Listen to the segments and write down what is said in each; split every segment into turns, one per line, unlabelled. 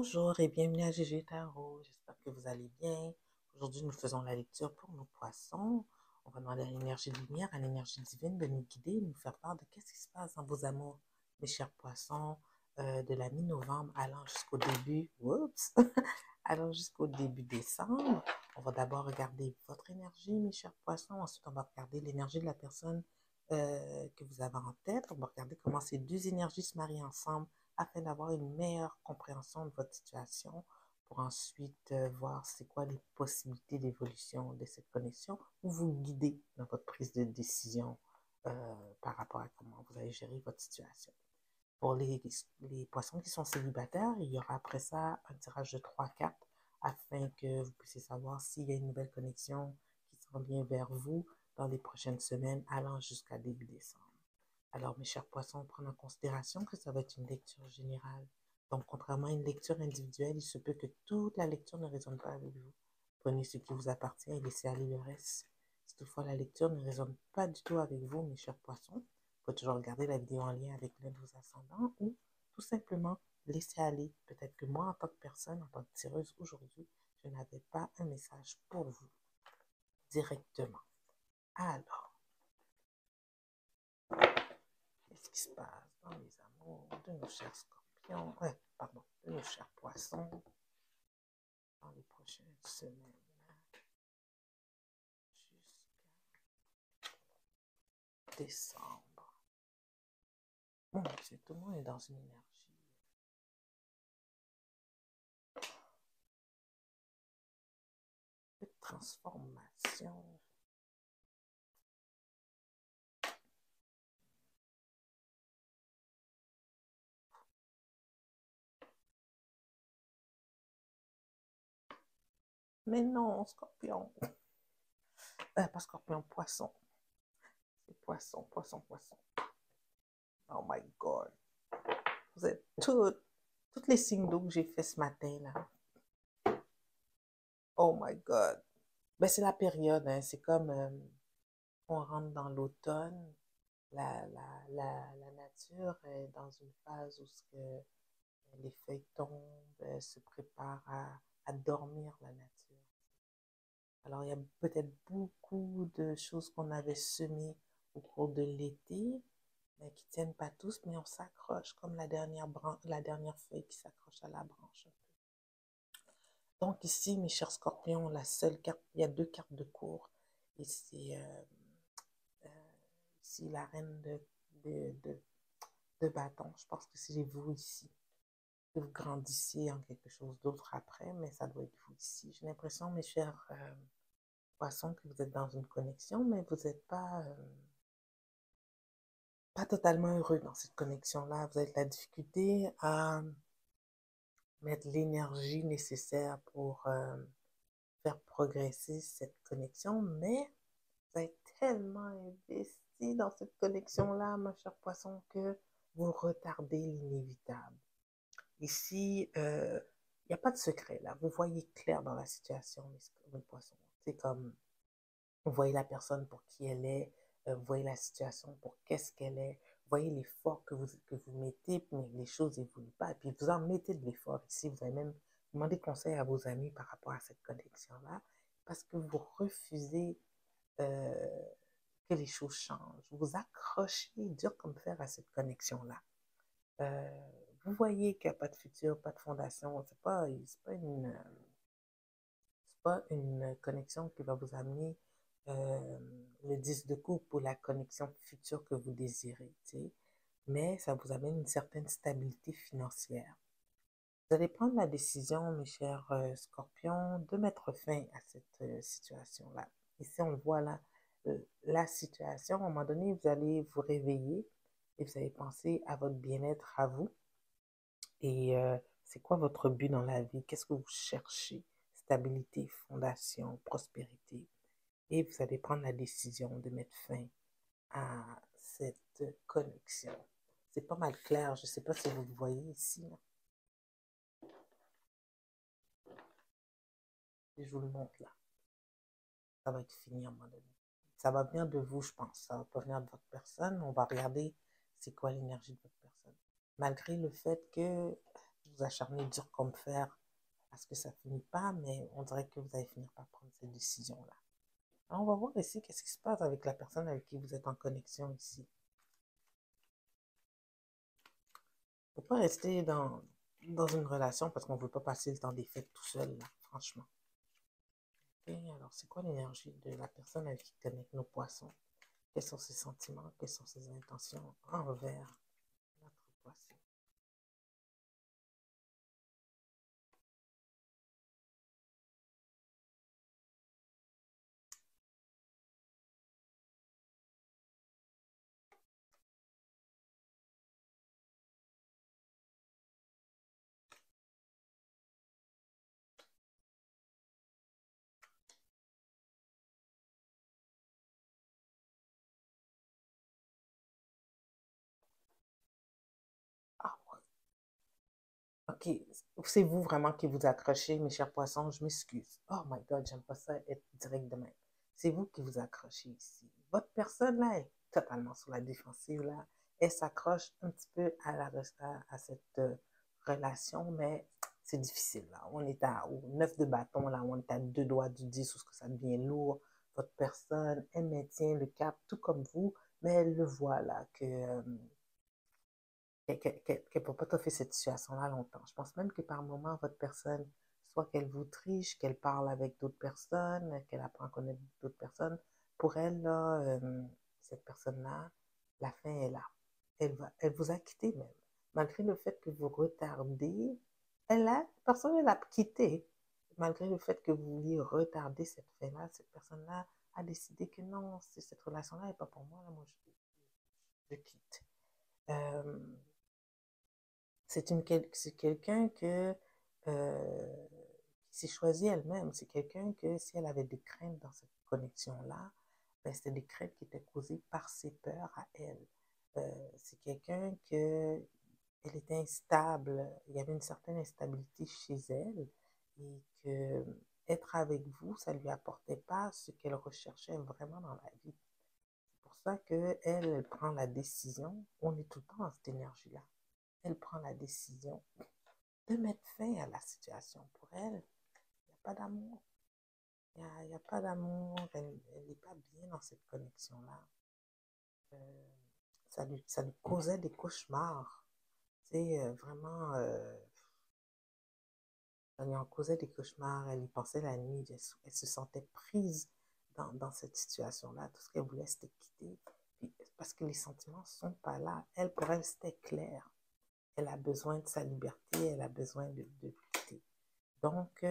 Bonjour et bienvenue à GG Tarot. J'espère que vous allez bien. Aujourd'hui, nous faisons la lecture pour nos poissons. On va demander à l'énergie de lumière, à l'énergie divine de nous guider, nous faire part de qu'est-ce qui se passe dans vos amours, mes chers poissons, de la mi-novembre allant jusqu'au début, oups, allant jusqu'au début décembre. On va d'abord regarder votre énergie, mes chers poissons. Ensuite, on va regarder l'énergie de la personne que vous avez en tête. On va regarder comment ces deux énergies se marient ensemble afin d'avoir une meilleure compréhension de votre situation pour ensuite voir c'est quoi les possibilités d'évolution de cette connexion ou vous guider dans votre prise de décision par rapport à comment vous allez gérer votre situation. Pour les poissons qui sont célibataires, il y aura après ça un tirage de 3 cartes afin que vous puissiez savoir s'il y a une nouvelle connexion qui s'en vient vers vous dans les prochaines semaines allant jusqu'à début décembre. Alors, mes chers poissons, prenez en considération que ça va être une lecture générale. Donc, contrairement à une lecture individuelle, il se peut que toute la lecture ne résonne pas avec vous. Prenez ce qui vous appartient et laissez aller le reste. Si toutefois la lecture ne résonne pas du tout avec vous, mes chers poissons, vous pouvez toujours regarder la vidéo en lien avec l'un de vos ascendants ou tout simplement laisser aller. Peut-être que moi, en tant que personne, en tant que tireuse aujourd'hui, je n'avais pas un message pour vous directement. Alors, qu'est-ce qui se passe dans les amours de nos chers scorpions, de nos chers poissons dans les prochaines semaines jusqu'à décembre. Bon, c'est tout le monde est dans une énergie de transformation. Mais non, scorpion. Pas scorpion, poisson. C'est poisson, poisson, poisson. Oh my God. Vous êtes toutes les signes d'eau que j'ai fait ce matin, là. Oh my God. Ben, c'est la période, hein. C'est comme on rentre dans l'automne. La nature est dans une phase où les feuilles tombent, se prépare à dormir, la nature. Alors, il y a peut-être beaucoup de choses qu'on avait semées au cours de l'été, mais qui ne tiennent pas tous, mais on s'accroche comme la dernière feuille qui s'accroche à la branche. Donc ici, mes chers scorpions, la seule carte, il y a deux cartes de cour. Et c'est ici la reine de, de, de bâton. Je pense que c'est vous ici. Que vous grandissez en quelque chose d'autre après, mais ça doit être vous ici. J'ai l'impression, mes chers poissons, que vous êtes dans une connexion, mais vous n'êtes pas totalement heureux dans cette connexion-là. Vous avez de la difficulté à mettre l'énergie nécessaire pour faire progresser cette connexion, mais vous êtes tellement investi dans cette connexion-là, mon cher poisson, que vous retardez l'inévitable. Ici, il n'y a pas de secret, là. Vous voyez clair dans la situation, mes poissons. C'est comme, vous voyez la personne pour qui elle est, vous voyez la situation pour qu'est-ce qu'elle est, vous voyez l'effort que vous mettez, mais les choses n'évoluent pas. Et puis, vous en mettez de l'effort ici. Vous avez même demandé conseil à vos amis par rapport à cette connexion-là, parce que vous refusez que les choses changent. Vous accrochez dur comme fer à cette connexion-là. Vous voyez qu'il n'y a pas de futur, pas de fondation. C'est pas une connexion qui va vous amener le 10 de coupe ou la connexion future que vous désirez, tu sais. Mais ça vous amène une certaine stabilité financière. Vous allez prendre la décision, mes chers scorpions, de mettre fin à cette situation-là. Ici, on voit là, la situation, à un moment donné, vous allez vous réveiller et vous allez penser à votre bien-être à vous. Et c'est quoi votre but dans la vie? Qu'est-ce que vous cherchez? Stabilité, fondation, prospérité. Et vous allez prendre la décision de mettre fin à cette connexion. C'est pas mal clair. Je ne sais pas si vous le voyez ici, là. Et je vous le montre là. Ça va être fini à un moment donné. Ça va venir de vous, je pense. Ça va pas venir de votre personne. On va regarder c'est quoi l'énergie de votre personne. Malgré le fait que vous acharnez dur comme fer parce que ça finit pas, mais on dirait que vous allez finir par prendre cette décision-là. Alors, on va voir ici qu'est-ce qui se passe avec la personne avec qui vous êtes en connexion ici. Il ne faut pas rester dans une relation parce qu'on ne veut pas passer le temps des fêtes tout seul, là, franchement. Ok, alors, c'est quoi l'énergie de la personne avec qui connecte nos poissons? Quels sont ses sentiments? Quelles sont ses intentions envers notre poisson? Ah, ok, c'est vous vraiment qui vous accrochez, mes chers poissons, je m'excuse. Oh my God, j'aime pas ça être direct de même. C'est vous qui vous accrochez ici. Votre personne, là, est totalement sur la défensive, là. Elle s'accroche un petit peu à cette relation, mais c'est difficile, là. On est au 9 de bâton, là, on est à 2 doigts du 10, où ce que ça devient lourd. Votre personne, elle maintient le cap, tout comme vous, mais elle le voit, là, qu'elle ne peut pas toffer cette situation-là longtemps. Je pense même que par moment, votre personne, soit qu'elle vous triche, qu'elle parle avec d'autres personnes, qu'elle apprend à connaître d'autres personnes, pour elle, là, cette personne-là, la fin est là. Elle vous a quitté même. Malgré le fait que vous retardez, personne ne l'a quitté. Malgré le fait que vous vouliez retarder cette fin-là, cette personne-là a décidé que non, cette relation-là n'est pas pour moi, là, moi je quitte. Euh, c'est quelqu'un qui s'est choisi elle-même. C'est quelqu'un que si elle avait des craintes dans cette connexion-là, ben, c'était des craintes qui étaient causées par ses peurs à elle. C'est quelqu'un que elle était instable. Il y avait une certaine instabilité chez elle et que être avec vous, ça ne lui apportait pas ce qu'elle recherchait vraiment dans la vie. C'est pour ça qu'elle, elle prend la décision. On est tout le temps dans cette énergie-là. Elle prend la décision de mettre fin à la situation. Pour elle, il n'y a pas d'amour. Il n'y a pas d'amour. Elle n'est pas bien dans cette connexion-là. Euh, ça lui causait des cauchemars. C'est vraiment, ça lui en causait des cauchemars. Elle y pensait la nuit. Elle se sentait prise dans cette situation-là. Tout ce qu'elle voulait, c'était quitter. Puis, parce que les sentiments ne sont pas là. Elle, pour elle, c'était clair. Elle a besoin de sa liberté. Elle a besoin de quitter. Donc,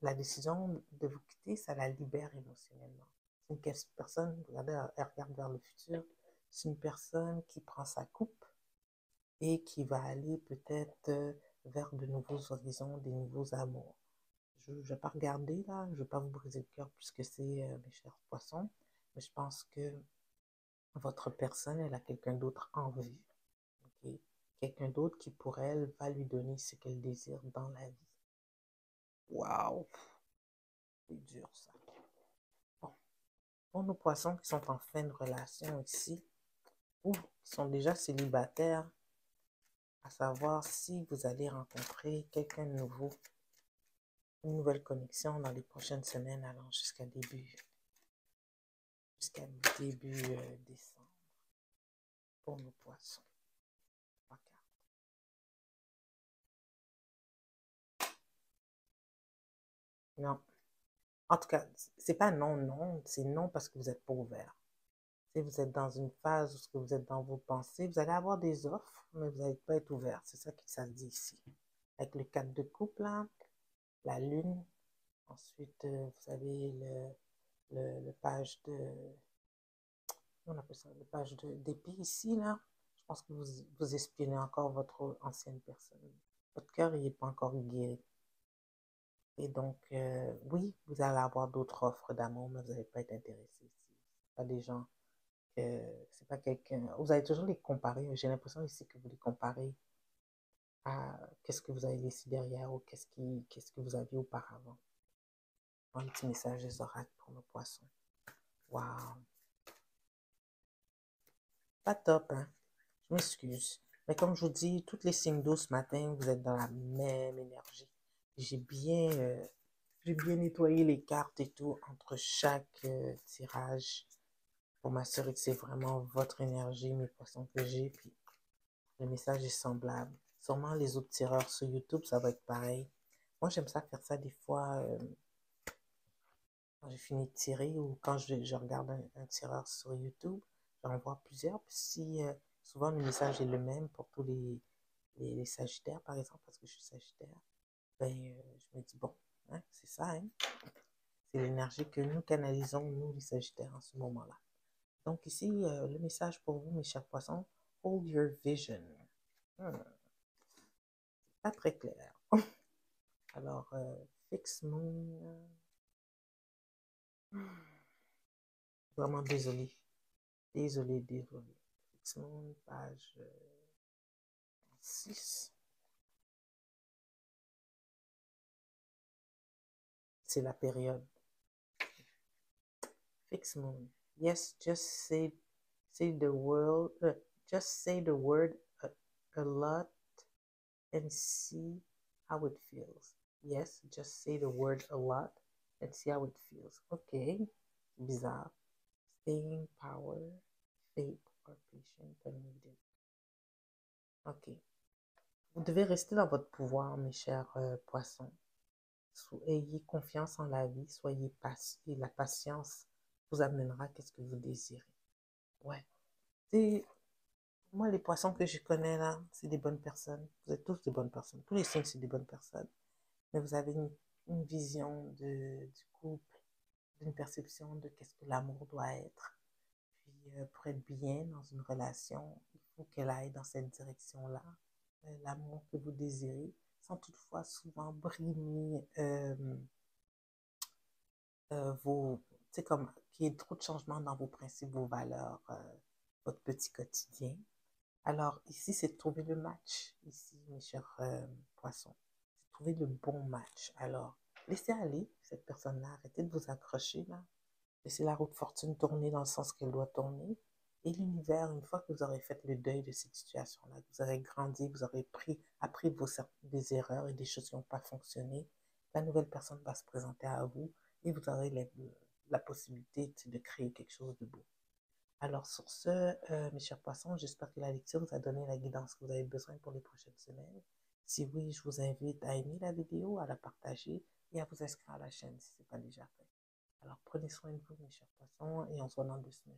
la décision de vous quitter, ça la libère émotionnellement. C'est une personne, regardez, elle regarde vers le futur, c'est une personne qui prend sa coupe et qui va aller peut-être vers de nouveaux horizons, des nouveaux amours. Je ne vais pas regarder là, je ne vais pas vous briser le cœur puisque c'est mes chers poissons, mais je pense que votre personne, elle a quelqu'un d'autre en vue. Okay? Quelqu'un d'autre qui, pour elle, va lui donner ce qu'elle désire dans la vie. Waouh! C'est dur ça. Bon. Pour nos poissons qui sont en fin de relation ici, ou qui sont déjà célibataires, à savoir si vous allez rencontrer quelqu'un de nouveau, une nouvelle connexion dans les prochaines semaines allant jusqu'à début décembre pour nos poissons. Trois cartes. Non. En tout cas, c'est pas non, non, c'est non parce que vous n'êtes pas ouvert. Si vous êtes dans une phase où vous êtes dans vos pensées, vous allez avoir des offres, mais vous n'allez pas être ouvert. C'est ça qui ça se dit ici. Avec le 4 de coupe, là, la lune. Ensuite, vous avez le page de, on appelle ça, le page d'épée ici, là. Je pense que vous espionnez encore votre ancienne personne. Votre cœur, il n'est pas encore guéri. Et donc, oui, vous allez avoir d'autres offres d'amour, mais vous n'allez pas être intéressé ici. Pas des gens que, c'est pas quelqu'un, vous allez toujours les comparer. J'ai l'impression ici que vous les comparez à qu'est-ce que vous avez laissé derrière ou qu'est-ce que vous aviez auparavant. Un petit message des oracles pour nos poissons. Waouh! Pas top, hein? Je m'excuse. Mais comme je vous dis, toutes les signes d'eau ce matin, vous êtes dans la même énergie. J'ai bien, euh, j'ai bien nettoyé les cartes et tout entre chaque tirage pour m'assurer que c'est vraiment votre énergie, mes poissons que j'ai. Puis le message est semblable. Sûrement les autres tireurs sur YouTube, ça va être pareil. Moi, j'aime ça faire ça des fois quand j'ai fini de tirer ou quand je regarde un tireur sur YouTube. J'en vois plusieurs. Puis si souvent le message est le même pour tous les Sagittaires, par exemple, parce que je suis Sagittaire, ben, je me dis, bon, hein, c'est ça, hein? C'est l'énergie que nous canalisons, nous, les Sagittaires, en ce moment-là. Donc ici, le message pour vous, mes chers poissons, hold your vision. Hmm, pas très clair. Alors, Fix Moon, vraiment désolé. Désolé, désolé. Fix Moon, page 6. C'est la période. Fix Moon. Yes, say the word, just say the word a lot and see how it feels. Yes, just say the word a lot and see how it feels. Ok, bizarre. Staying power, faith or patient when needed. Ok. Vous devez rester dans votre pouvoir, mes chers poissons. Ayez confiance en la vie, soyez patient. La patience vous amènera qu'est-ce que vous désirez. Ouais. C'est moi, les poissons que je connais là, c'est des bonnes personnes. Vous êtes tous des bonnes personnes. Tous les signes, c'est des bonnes personnes. Mais vous avez une vision du couple, d'une perception de qu'est-ce que l'amour doit être. Puis pour être bien dans une relation, il faut qu'elle aille dans cette direction-là. L'amour que vous désirez, sans toutefois souvent brimer vos... Tu sais, comme qu'il y ait trop de changements dans vos principes, vos valeurs, votre petit quotidien. Alors, ici, c'est de trouver le match, ici, mes chers poissons. C'est de trouver le bon match. Alors, laissez aller cette personne-là, arrêtez de vous accrocher, là. Laissez la roue de fortune tourner dans le sens qu'elle doit tourner. Et l'univers, une fois que vous aurez fait le deuil de cette situation-là, que vous aurez grandi, vous aurez appris des erreurs et des choses qui n'ont pas fonctionné, la nouvelle personne va se présenter à vous et vous aurez la possibilité de créer quelque chose de beau. Alors sur ce, mes chers poissons, j'espère que la lecture vous a donné la guidance que vous avez besoin pour les prochaines semaines. Si oui, je vous invite à aimer la vidéo, à la partager et à vous inscrire à la chaîne si ce n'est pas déjà fait. Alors prenez soin de vous, mes chers poissons, et on se voit dans 2 semaines.